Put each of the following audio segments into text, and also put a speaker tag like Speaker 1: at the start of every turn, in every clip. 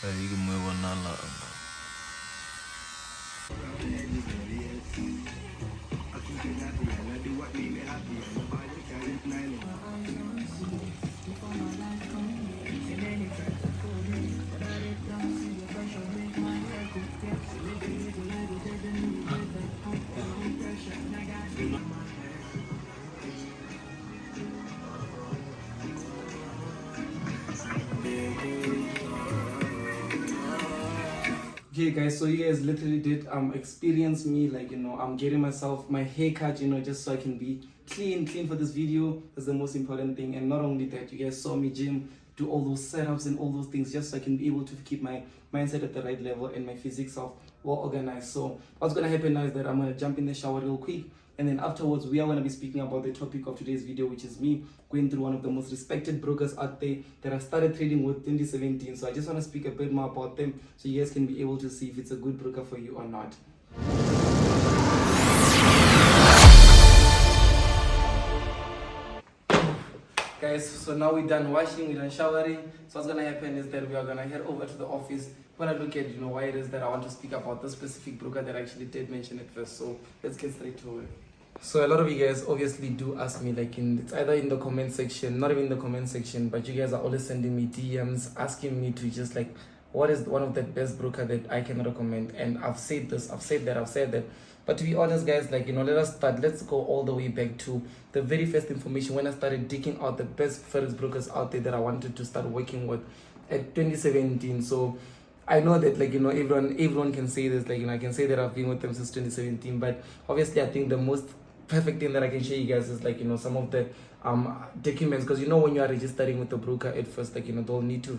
Speaker 1: You can move on now.
Speaker 2: Okay guys, so you guys literally did experience me, like, I'm getting myself my haircut, just so I can be clean for this video. That's the most important thing. And not only that, you guys saw me gym, do all those setups and all those things just so I can be able to keep my mindset at the right level and my physics self well organized. So what's gonna happen now is that I'm gonna jump in the shower real quick, and then afterwards we are going to be speaking about the topic of today's video, which is me going through one of the most respected brokers out there that I started trading with 2017. So I just want to speak a bit more about them so you guys can be able to see if it's a good broker for you or not. Guys, so now we're done washing, we're done showering. So what's gonna happen is that we are gonna head over to the office. We're gonna look at why it is that I want to speak about this specific broker that I actually did mention at first. So let's get straight to it. So a lot of you guys obviously do ask me, like, it's either in the comment section, not even in the comment section, but you guys are always sending me DMs asking me to just like, what is one of the best broker that I can recommend? And I've said this, I've said that. But to be honest, guys, like, let's go all the way back to the very first information when I started digging out the best forex brokers out there that I wanted to start working with at 2017. So I know that, like, everyone can say this, like, I can say that I've been with them since 2017, but obviously I think the most perfect thing that I can show you guys is, like, some of the documents, because when you are registering with the broker at first, like, they'll need to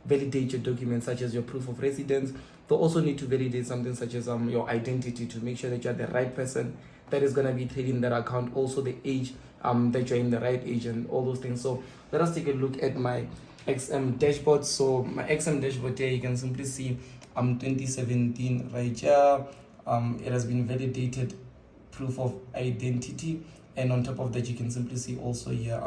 Speaker 2: validate your documents such as your proof of residence. They'll also need to validate something such as your identity to make sure that you're the right person that is going to be trading that account, also the age, that you're in the right age and all those things. So let us take a look at my XM dashboard. So my XM dashboard here, you can simply see 2017 right here. It has been validated, proof of identity, and on top of that you can simply see also here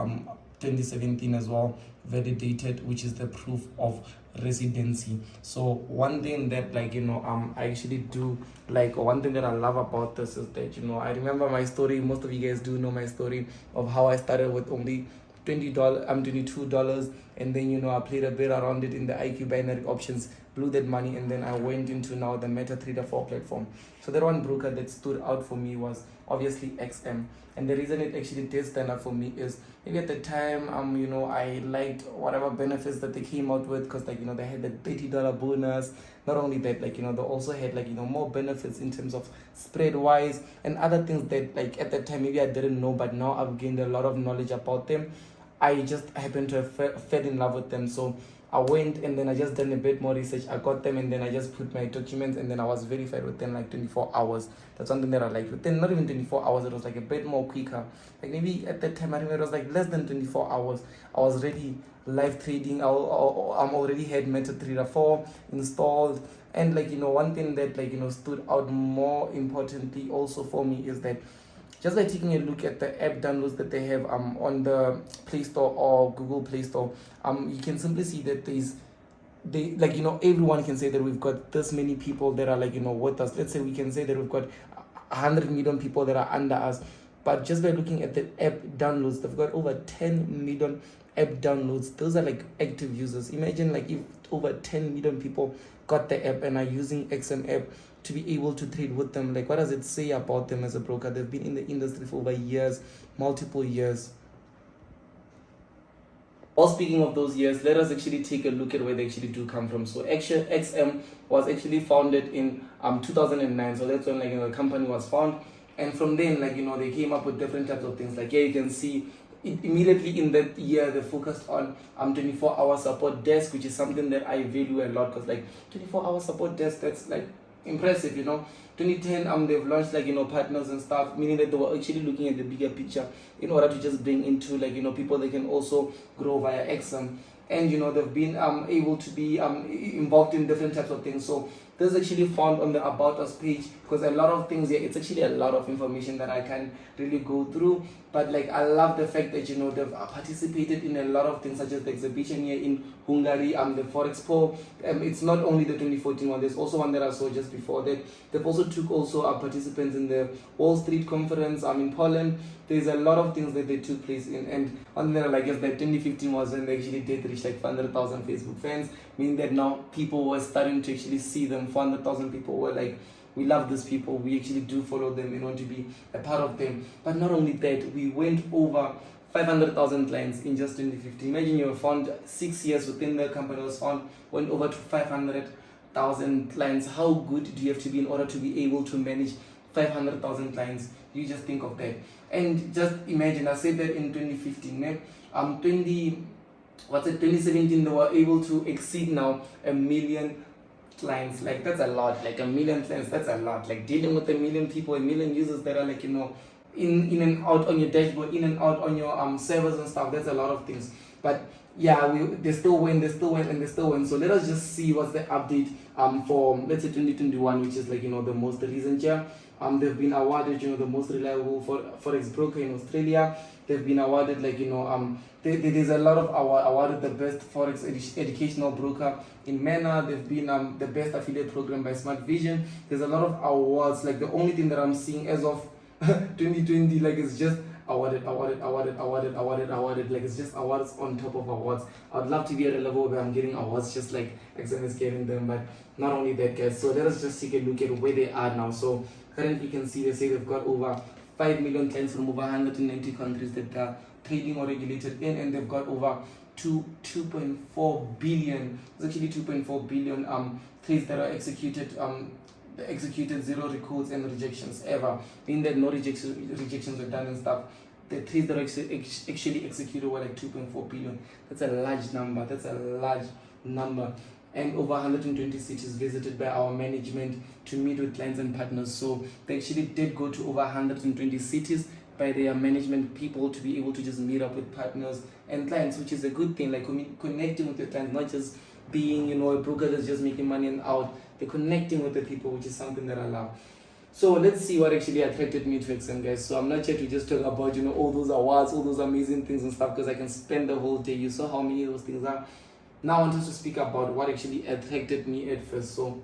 Speaker 2: 2017 as well, validated, which is the proof of residency. So one thing that, like, I actually do like, one thing that I love about this is that I remember my story. Most of you guys do know my story of how I started with only $22, and then I played a bit around it in the IQ binary options, blew that money, and then I went into now the MetaTrader 4 platform. So that one broker that stood out for me was obviously XM, and the reason it actually did stand out for me is maybe at the time I liked whatever benefits that they came out with, because, like, they had the $30 bonus. Not only that, like, they also had, like, more benefits in terms of spread wise and other things that, like, at that time maybe I didn't know, but now I've gained a lot of knowledge about them. I just happened to have fell in love with them. So I went and then I just done a bit more research. I got them and then I just put my documents, and then I was verified within like 24 hours. That's something that I liked. Within not even 24 hours, it was like a bit more quicker. Like maybe at that time, I remember it was like less than 24 hours. I was ready live trading. I'm already had MetaTrader 4 installed. And, like, one thing that, like, stood out more importantly also for me is that just by taking a look at the app downloads that they have on the Play Store or Google Play Store, you can simply see that everyone can say that we've got this many people that are, like, with us. Let's say we can say that we've got 100 million people that are under us, but just by looking at the app downloads, they've got over 10 million app downloads. Those are like active users. Imagine, like, if over 10 million people got the app and are using XM app to be able to trade with them. Like, what does it say about them as a broker? They've been in the industry for over years, multiple years. Well, speaking of those years, let us actually take a look at where they actually do come from. So XM was actually founded in 2009. So that's when, like, the company was found. And from then, like, they came up with different types of things. Like, here you can see immediately in that year they focused on 24-hour support desk, which is something that I value a lot, because, like, 24-hour support desk, that's like impressive. 2010 they've launched, like, partners and stuff, meaning that they were actually looking at the bigger picture in order to just bring into, like, people that can also grow via XM. And they've been able to be involved in different types of things. So This is actually found on the About Us page, because a lot of things here, it's actually a lot of information that I can't really go through. But like, I love the fact that, you know, they've participated in a lot of things, such as the exhibition here in Hungary, the Forexpo. It's not only the 2014 one, there's also one that I saw just before that. They've also took participants in the Wall Street conference in Poland. There's a lot of things that they took place in, and on there, like, if like 2015 was when they actually did reach like 500,000 Facebook fans, meaning that now people were starting to actually see them. 400,000 people were like, we love these people, we actually do follow them and want to be a part of them. But not only that, we went over 500,000 clients in just 2015. Imagine you were found 6 years within the company was found, went over to 500,000 clients. How good do you have to be in order to be able to manage 500,000 clients? You just think of that. And just imagine, I said that in 2015, 2017, they were able to exceed now 1 million clients. Like, that's a lot. Like, 1 million clients, that's a lot. Like, dealing with 1 million people, 1 million users that are like, you know, in and out on your dashboard, in and out on your servers and stuff. That's a lot of things. But yeah, they still win. So let us just see what's the update for, let's say, 2021, which is like, you know, the most recent year. They've been awarded, you know, the most reliable forex broker in Australia. They've been awarded, like, you know, there's a lot of awarded the best forex educational broker in MENA. They've been the best affiliate program by Smart Vision. There's a lot of awards. Like, the only thing that I'm seeing as of 2020, like, it's just awarded. Like, it's just awards on top of awards. I'd love to be at a level where I'm getting awards just like XM is getting them. But not only that, guys, so let us just take a look at where they are now. So currently, you can see they say they've got over 5 million clients from over 190 countries that they're trading or regulated in, and they've got over 2.4 billion. It's actually 2.4 billion trades that are executed. Executed, 0 recalls and rejections ever, meaning that no rejections were done and stuff. The trades that are actually executed were like 2.4 billion. That's a large number. And over 120 cities visited by our management to meet with clients and partners. So they actually did go to over 120 cities by their management people to be able to just meet up with partners and clients, which is a good thing. Like, connecting with your clients, not just being, you know, a broker that's just making money and out. They're connecting with the people, which is something that I love. So let's see what actually attracted me to XM, guys. So I'm not here to just talk about, you know, all those awards, all those amazing things and stuff, because I can spend the whole day. You saw how many of those things are. Now I want us to speak about what actually attracted me at first. So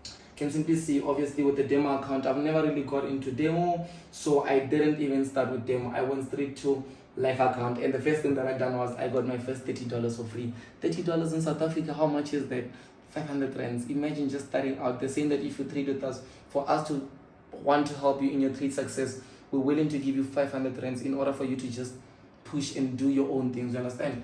Speaker 2: you can simply see, obviously, with the demo account, I've never really got into demo, so I didn't even start with demo. I went straight to live account, and the first thing that I done was I got my first $30 for free. $30 in South Africa, how much is that? 500 rands. Imagine just starting out. They're saying that if you trade with us, for us to want to help you in your trade success, we're willing to give you 500 rands in order for you to just push and do your own things. You understand?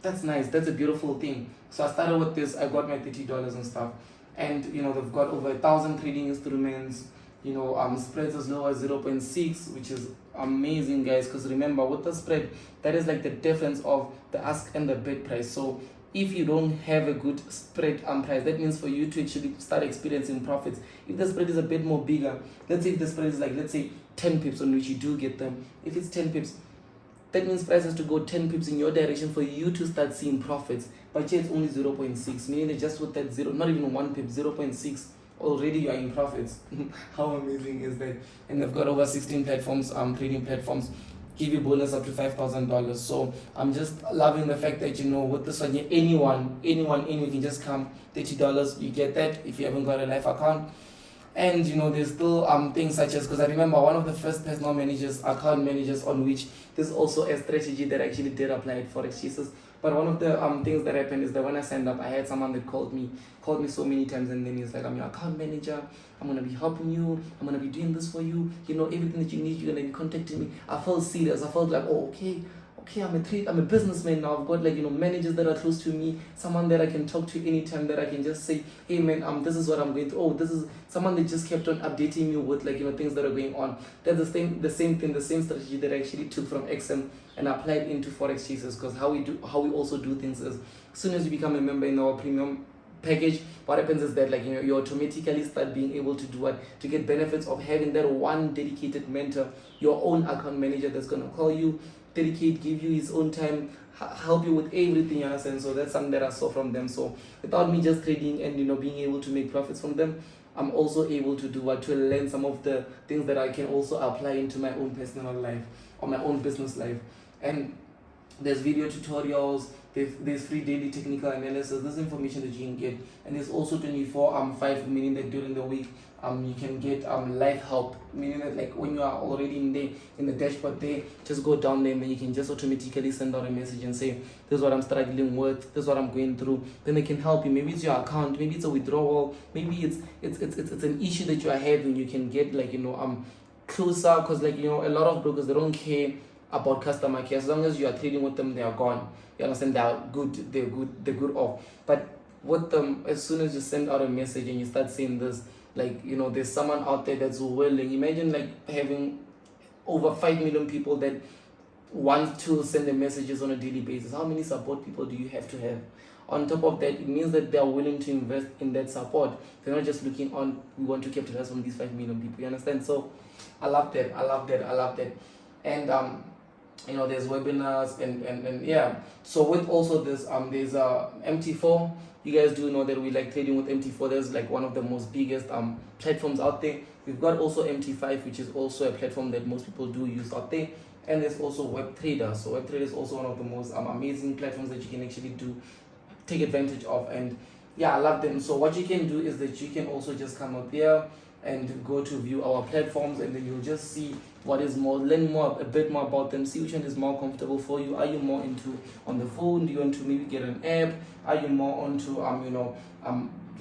Speaker 2: That's nice. That's a beautiful thing. So I started with this. I got my $30 and stuff, and you know, they've got over 1,000 trading instruments. You know, spreads as low as 0.6, which is amazing, guys. Because remember, with the spread, that is like the difference of the ask and the bid price. So if you don't have a good spread price, that means for you to actually start experiencing profits, if the spread is a bit more bigger, let's say if the spread is like, let's say 10 pips on which you do get them, if it's 10 pips, that means price has to go 10 pips in your direction for you to start seeing profits. But here it's only 0.6, meaning that just with that zero, not even 1 pip, 0.6, already you are in profits. How amazing is that? And they've got over 16 platforms, trading platforms, give you bonus up to $5,000. So I'm just loving the fact that, you know, with this one, anyone can just come, $30, you get that if you haven't got a live account. And you know, there's still things such as, because I remember one of the first personal managers, account managers, on which there's also a strategy that actually did apply at Forex Jesus. But one of the things that happened is that when I signed up, I had someone that called me so many times, and then he's like, I'm your account manager, I'm gonna be helping you, I'm gonna be doing this for you, you know, everything that you need, you're gonna be contacting me. I felt serious. I felt like, oh, okay, I'm a businessman now. I've got, like, you know, managers that are close to me, someone that I can talk to anytime, that I can just say, hey man, this is what I'm going through. Oh, this is someone that just kept on updating me with, like, you know, things that are going on. That's the same strategy that I actually took from XM and applied into Forex Chasers, because how we also do things is, as soon as you become a member in our premium package, what happens is that, like, you know, you automatically start being able to do what, to get benefits of having that one dedicated mentor, your own account manager that's going to call you, dedicate, give you his own time, help you with everything, you understand? So that's something that I saw from them. So without me just trading and, you know, being able to make profits from them, I'm also able to do what, to learn some of the things that I can also apply into my own personal life or my own business life. And there's video tutorials, there's free daily technical analysis, there's information that you can get, and there's also 24/5, meaning that during the week you can get live help, meaning that, like, when you are already in the dashboard there, just go down there and then you can just automatically send out a message and say, this is what I'm struggling with, this is what I'm going through. Then they can help you. Maybe it's your account, maybe it's a withdrawal, maybe it's an issue that you are having. You can get, like, you know, closer, because, like, you know, a lot of brokers, they don't care about customer care. As long as you are trading with them, they are gone. You understand? They are good, they're good off. But with them, as soon as you send out a message and you start saying this, like, you know, there's someone out there that's willing. Imagine, like, having over 5 million people that want to send the messages on a daily basis. How many support people do you have to have? On top of that, it means that they are willing to invest in that support. They're not just looking on, we want to capitalize on these 5 million people. You understand? So I love that. And you know, there's webinars and yeah. So with also this there's MT4. You guys do know that we like trading with MT4. There's, like, one of the most biggest platforms out there. We've got also MT5, which is also a platform that most people do use out there. And there's also WebTrader. So WebTrader is also one of the most amazing platforms that you can actually take advantage of. And yeah, I love them. So what you can do is that you can also just come up there and go to view our platforms, and then you'll just see what is more, learn a bit more about them, see which one is more comfortable for you. Are you more into on the phone? Do you want to maybe get an app? Are you more onto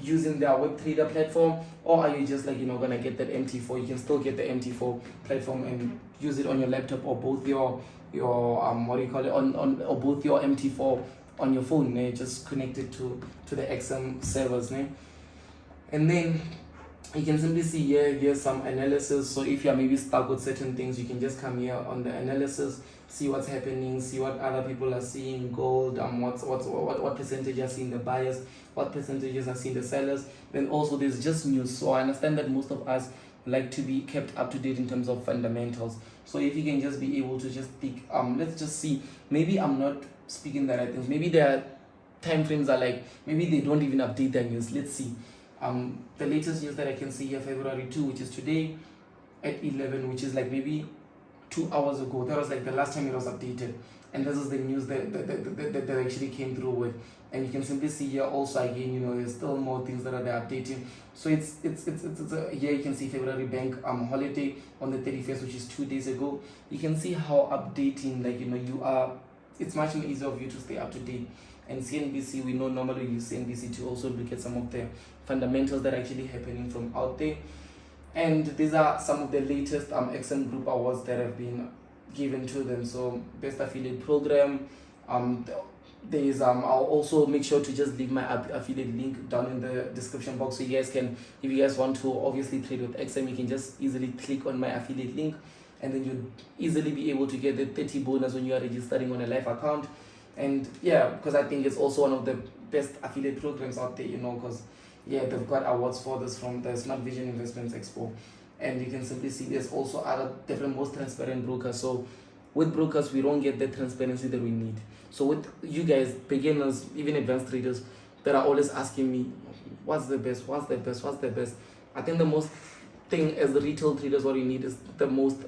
Speaker 2: using their WebTrader platform, or are you just, like, you know, gonna get that MT4? You can still get the MT4 platform and use it on your laptop, or both your what do you call it, on or both your MT4 on your phone. Just connect it to the XM servers. And then you can simply see here's some analysis. So if you're maybe stuck with certain things, you can just come here on the analysis, see what's happening, see what other people are seeing, gold, what percentage are seeing the buyers, what percentages are seeing the sellers. Then also there's just news. So I understand that most of us like to be kept up to date in terms of fundamentals. So if you can just be able to just pick, let's just see, maybe I'm not speaking the right things, maybe their time frames are like, maybe they don't even update their news. Let's see. The latest news that I can see here, February 2, which is today at 11, which is like maybe 2 hours ago. That was like the last time it was updated. And this is the news that actually came through with. And you can simply see here also, again, you know, there's still more things that are there updating. So it's here you can see February bank holiday on the 31st, which is 2 days ago. You can see how updating, like, you know, you are. It's much more easier for you to stay up to date. And CNBC, we know normally we use CNBC to also look at some of the fundamentals that are actually happening from out there. And these are some of the latest XM Group awards that have been given to them. So best affiliate program. There is I'll also make sure to just leave my affiliate link down in the description box, so you guys can, if you guys want to obviously trade with XM, you can just easily click on my affiliate link, and then you'll easily be able to get the 30 bonus when you are registering on a live account. And yeah, because I think it's also one of the best affiliate programs out there, you know, because yeah, they've got awards for this from the Smart Vision Investments Expo. And you can simply see there's also other different most transparent brokers. So with brokers, we don't get the transparency that we need. So with you guys, beginners, even advanced traders, that are always asking me, what's the best, what's the best, what's the best? I think the most thing as the retail traders, what you need is the most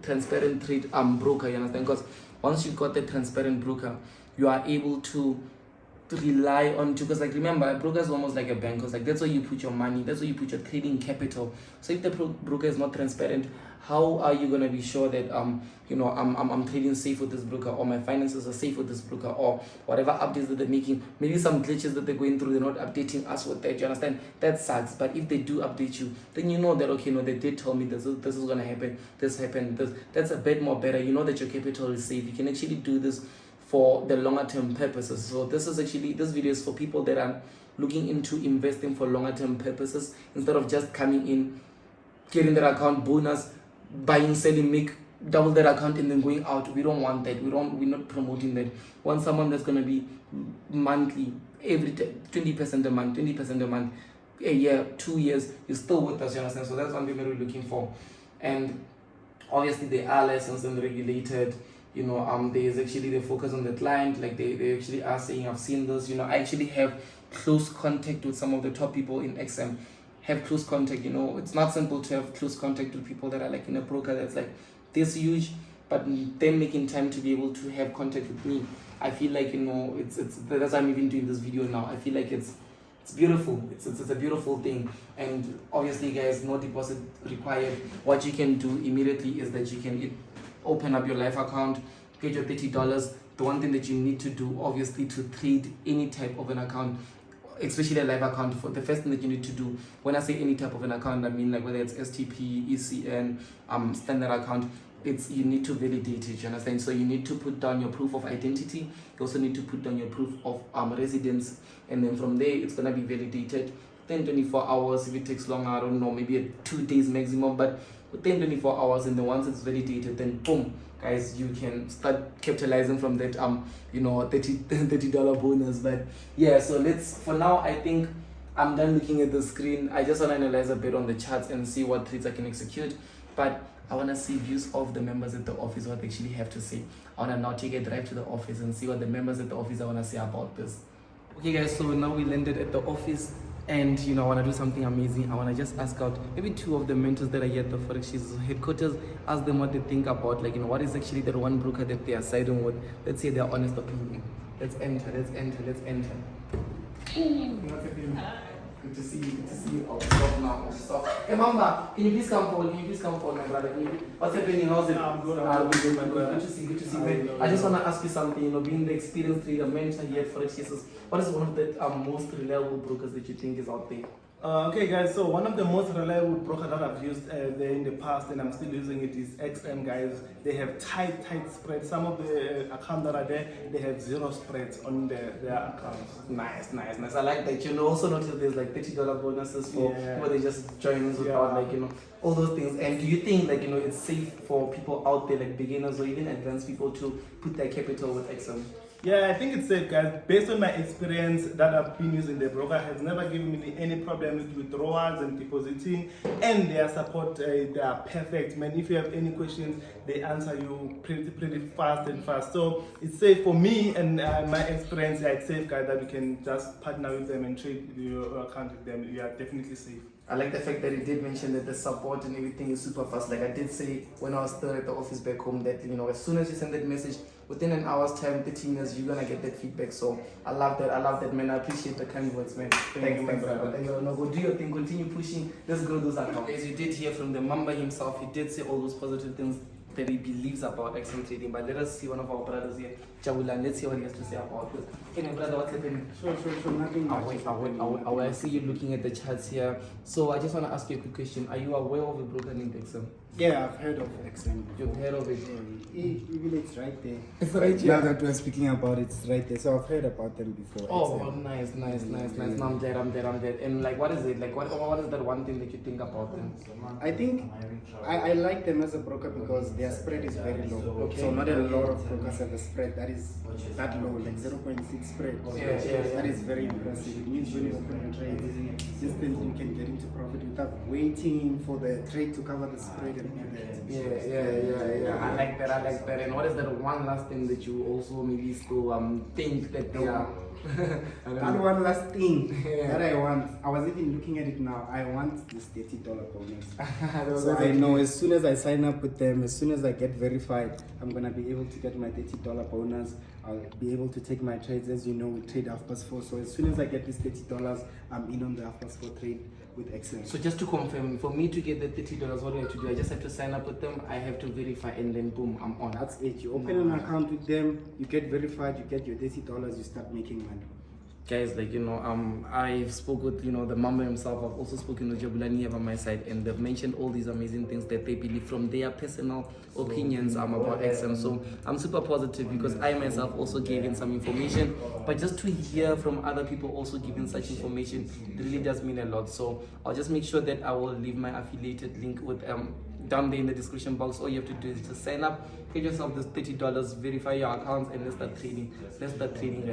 Speaker 2: transparent trade broker, you understand? Because once you've got the transparent broker, you are able to rely on, because like remember, a broker is almost like a bank, because like that's where you put your money, that's where you put your trading capital. So if the broker is not transparent, how are you going to be sure that you know, I'm trading safe with this broker, or my finances are safe with this broker, or whatever updates that they're making, maybe some glitches that they're going through, they're not updating us with that, you understand? That sucks. But if they do update you, then you know that, okay, no, they did tell me this is going to happen, this happened, that's a bit more better. You know that your capital is safe. You can actually do this for the longer term purposes. So this video is for people that are looking into investing for longer term purposes, instead of just coming in, getting their account bonus, buying, selling, make double their account and then going out. We don't want that. We're not promoting that. We want someone that's going to be monthly every 20% a month, 20% a month, a year, 2 years, you're still with us, you understand? So that's one thing that we're looking for. And obviously they are licensed and regulated. There's actually the focus on the client, like they actually are saying, I've seen this, I actually have close contact with some of the top people in XM, have close contact. It's not simple to have close contact with people that are like in a broker that's like this huge, but them making time to be able to have contact with me, I feel like, it's that's why I'm even doing this video now. I feel like it's beautiful. It's a beautiful thing. And obviously, guys, no deposit required. What you can do immediately is that you can open up your live account, get your $30. The one thing that you need to do, obviously, to trade any type of an account, especially a live account, for the first thing that you need to do, when I say any type of an account, I mean like whether it's STP, ECN, standard account, you need to validate it, you understand? So you need to put down your proof of identity. You also need to put down your proof of residence, and then from there it's gonna be validated. Then 24 hours, if it takes long, I don't know, maybe 2 days maximum, but within 24 hours, and then once it's validated, then boom, guys, you can start capitalizing from that $30 bonus. But yeah, so for now, I think I'm done looking at the screen. I just want to analyze a bit on the charts and see what trades I can execute. But I want to see views of the members at the office, what they actually have to say. I want to now take a drive to the office and see what the members at the office I want to say about this. Okay guys, so now we landed at the office, and I want to do something amazing. I want to just ask out maybe 2 of the mentors that are here at the Forex headquarters, ask them what they think about, like, what is actually the one broker that they are siding with. Let's say their honest opinion. Let's enter. Good to see you. Oh, stop now. Stop. Hey, Mamba, can you please come forward? My brother? What's happening? How's it?
Speaker 1: I'm good.
Speaker 2: Good to see you. I just want to ask you something. Being the experienced trader mentor here at Forex, what is one of the most reliable brokers that you think is out there?
Speaker 1: Okay guys, so one of the most reliable brokers that I've used there in the past, and I'm still using it, is XM, guys. They have tight spreads. Some of the accounts that are there, they have 0 spreads on their accounts.
Speaker 2: Nice. I like that. Also notice there's like $30 bonuses for people that just join us without all those things. And do you think it's safe for people out there, like beginners or even advanced people, to put their capital with XM?
Speaker 1: Yeah, I think it's safe, guys. Based on my experience that I've been using, the broker has never given me any problem with withdrawals and depositing, and their support, they are perfect, man. If you have any questions, they answer you pretty fast. So it's safe for me, and my experience. It's safe, guys, that you can just partner with them and trade your account with them. You are definitely safe.
Speaker 2: I like the fact that he did mention that the support and everything is super fast. Like I did say when I was still at the office back home, that as soon as you send that message, within an hour's time, 30 minutes, you're gonna get that feedback. So I love that, man. I appreciate the kind words, man. Thanks, brother. Go do your thing, continue pushing. Let's grow those accounts. As you did hear from the Mamba himself, he did say all those positive things that he believes about XM trading. But let us see one of our brothers here, Jabula. Let's see what he has to say about this. Hey, my brother, what's happening?
Speaker 1: Sure, nothing.
Speaker 2: I see you looking at the charts here. So I just want to ask you a quick question. Are you aware of a broker named XM?
Speaker 3: Yeah, I've heard of XM.
Speaker 2: You've heard of it?
Speaker 3: Even it's right there.
Speaker 2: It's right here.
Speaker 3: Now that we're speaking about it, it's right there. So I've heard about them before.
Speaker 2: Oh,
Speaker 3: XM.
Speaker 2: nice. No, I'm dead. And like, what is it? Like, what is that one thing that you think about them?
Speaker 3: I think I like them as a broker because their spread is very low.
Speaker 2: Okay.
Speaker 3: So not a lot of brokers have a spread that is that low, like 0.6 spread.
Speaker 2: Yeah.
Speaker 3: That is very impressive. It means when you open a trade, instantly you can get into profit without waiting for the trade to cover the spread and all that.
Speaker 2: Yeah. I like that. And what is that one last thing that you also maybe still think that they are?
Speaker 3: And one last thing that I want, I was even looking at it now, I want this $30 bonus. So I know as soon as I sign up with them, as soon as I get verified, I'm going to be able to get my $30 bonus. I'll be able to take my trades. As you know, we trade 4:30. So as soon as I get this $30, I'm in on the 4:30 trade with XM.
Speaker 2: So just to confirm, for me to get the $30, what do I have to do? I just have to sign up with them, I have to verify, and then boom, I'm on.
Speaker 3: That's it. You open an account with them, you get verified, you get your $30, you start making money.
Speaker 2: Guys, I've spoke with the Mamba himself. I've also spoken with Jabulani by my side, and they've mentioned all these amazing things that they believe from their personal opinions about XM. So I'm super positive because I myself also gave in some information, but just to hear from other people also giving such information, it really does mean a lot. So I'll just make sure that I will leave my affiliated link with down there in the description box. All you have to do is to sign up, get yourself this $30, verify your accounts, and let's start trading. Guys. Let's start trading.